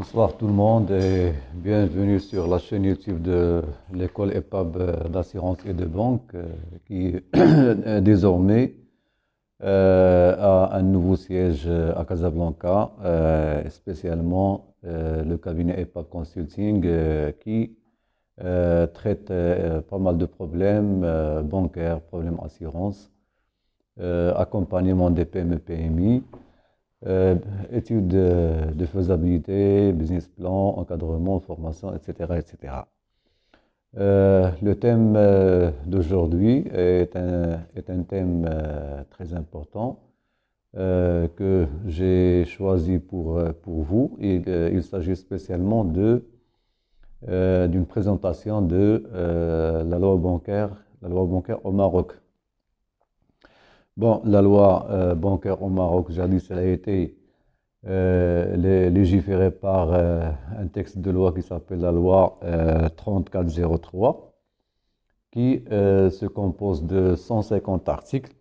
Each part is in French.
Bonsoir tout le monde et bienvenue sur la chaîne YouTube de l'école EPAB d'assurance et de banque qui désormais a un nouveau siège à Casablanca, spécialement le cabinet EPAB Consulting qui traite pas mal de problèmes bancaires, problèmes assurance, accompagnement des PME-PMI. Études de faisabilité, business plan, encadrement, formation, etc. etc. Le thème d'aujourd'hui est un thème très important que j'ai choisi pour vous. Il s'agit spécialement d'une présentation de la loi bancaire au Maroc. Bon, la loi bancaire au Maroc, jadis, elle a été légiférée par un texte de loi qui s'appelle la loi 3403, qui se compose de 150 articles.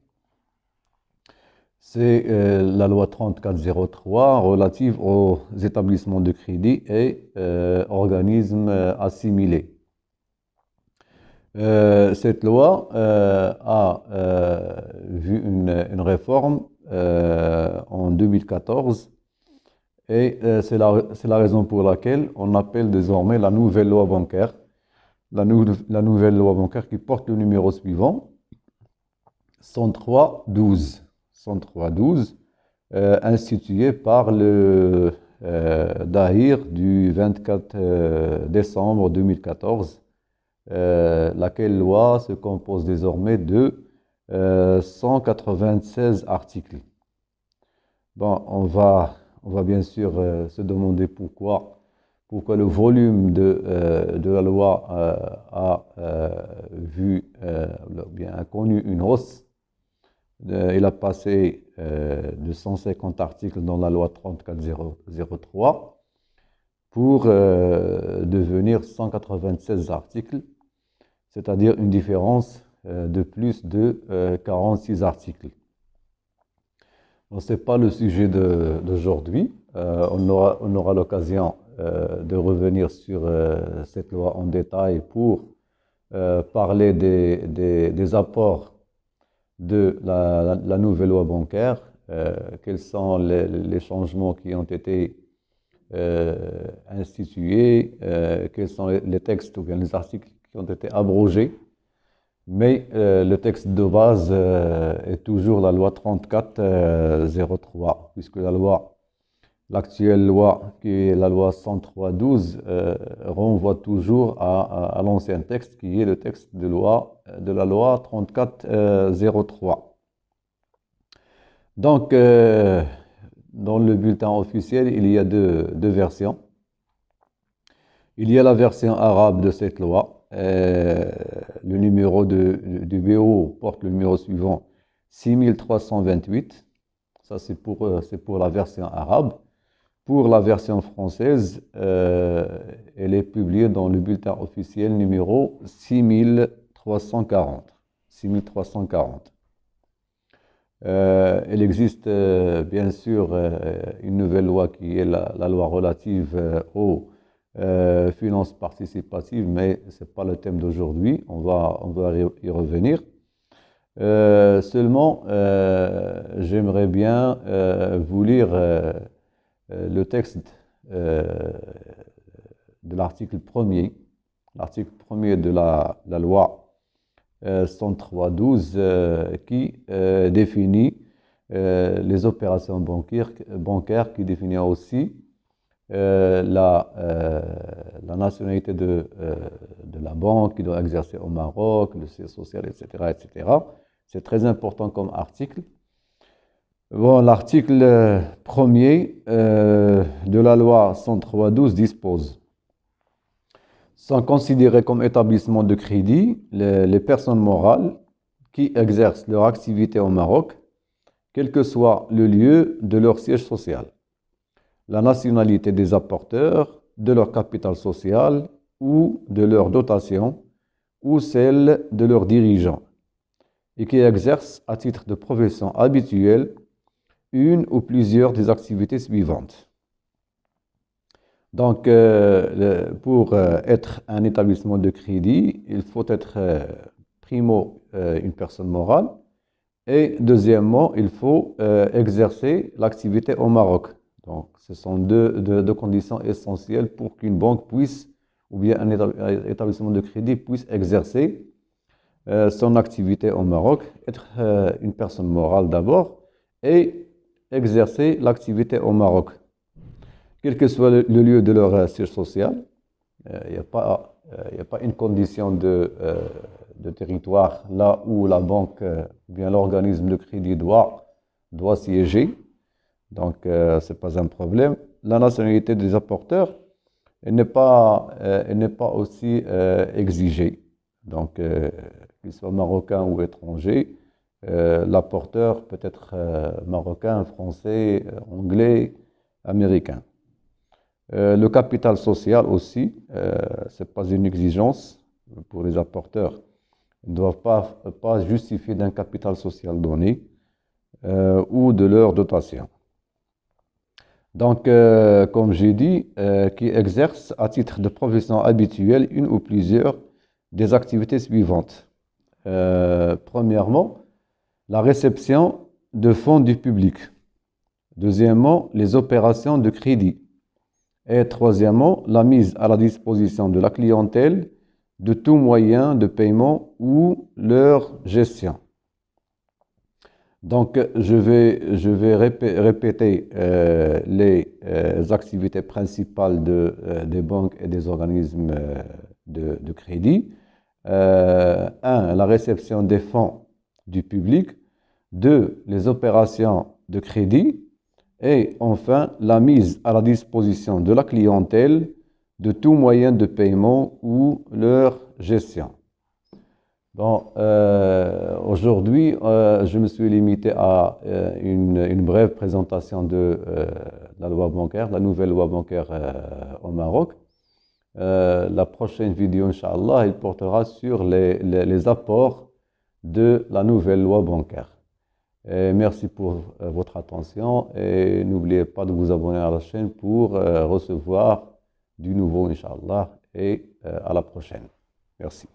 C'est la loi 3403 relative aux établissements de crédit et organismes assimilés. Cette loi a vu une réforme en 2014 et c'est la raison pour laquelle on appelle désormais la nouvelle loi bancaire, la nouvelle loi bancaire qui porte le numéro suivant, 103-12, instituée par le Dahir du 24 décembre 2014. Laquelle loi se compose désormais de 196 articles. Bon, on va bien sûr se demander pourquoi le volume de la loi a connu une hausse. Il a passé de 150 articles dans la loi 3403 pour devenir 196 articles, c'est-à-dire une différence de plus de 46 articles. Ce n'est pas le sujet d'aujourd'hui. On aura l'occasion de revenir sur cette loi en détail pour parler des apports de la nouvelle loi bancaire, quels sont les changements qui ont été institués, quels sont les textes ou bien les articles qui ont été abrogés, mais le texte de base est toujours la loi 3403, puisque l'actuelle loi, qui est la loi 103-12, renvoie toujours à l'ancien texte, qui est le texte de la loi 3403. Donc, dans le bulletin officiel, il y a deux versions. Il y a la version arabe de cette loi. Le numéro du BO porte le numéro suivant 6328. Ça, c'est pour la version arabe. Pour la version française, elle est publiée dans le bulletin officiel numéro 6340. Il existe bien sûr une nouvelle loi qui est la loi relative aux finances participatives, mais ce n'est pas le thème d'aujourd'hui, on va y revenir. Seulement, j'aimerais bien vous lire le texte de l'article 1er, de la loi 103-12 qui définit les opérations bancaires, qui définit aussi la nationalité de la banque qui doit exercer au Maroc, le siège social, etc., etc. C'est très important comme article. Bon, l'article 1er de la loi 103-12 dispose: sont considérés comme établissements de crédit les personnes morales qui exercent leur activité au Maroc, quel que soit le lieu de leur siège social, la nationalité des apporteurs, de leur capital social ou de leur dotation, ou celle de leurs dirigeants, et qui exercent à titre de profession habituelle une ou plusieurs des activités suivantes. Donc, pour être un établissement de crédit, il faut être primo une personne morale et deuxièmement, il faut exercer l'activité au Maroc. Donc, ce sont deux conditions essentielles pour qu'une banque puisse, ou bien un établissement de crédit puisse exercer son activité au Maroc, être une personne morale d'abord et exercer l'activité au Maroc. Quel que soit le lieu de leur siège social, il n'y a pas, une condition de territoire là où la banque ou bien l'organisme de crédit doit siéger. Donc, ce n'est pas un problème. La nationalité des apporteurs, elle n'est pas aussi exigée. Donc, qu'il soit marocain ou étranger, l'apporteur peut être marocain, français, anglais, américain. Le capital social aussi, ce n'est pas une exigence pour les apporteurs. Ils ne doivent pas justifier d'un capital social donné ou de leur dotation. Donc, comme j'ai dit, qui exerce à titre de profession habituelle une ou plusieurs des activités suivantes. Premièrement, la réception de fonds du public. Deuxièmement, les opérations de crédit. Et troisièmement, la mise à la disposition de la clientèle de tout moyen de paiement ou leur gestion. Donc, je vais répéter les activités principales des banques et des organismes de crédit. 1. La réception des fonds du public. 2. Les opérations de crédit. Et enfin, la mise à la disposition de la clientèle de tout moyen de paiement ou leur gestion. Bon, aujourd'hui, je me suis limité à une brève présentation de la loi bancaire, la nouvelle loi bancaire au Maroc. La prochaine vidéo, Inch'Allah, elle portera sur les apports de la nouvelle loi bancaire. Et merci pour votre attention et n'oubliez pas de vous abonner à la chaîne pour recevoir du nouveau, Inch'Allah, et à la prochaine. Merci.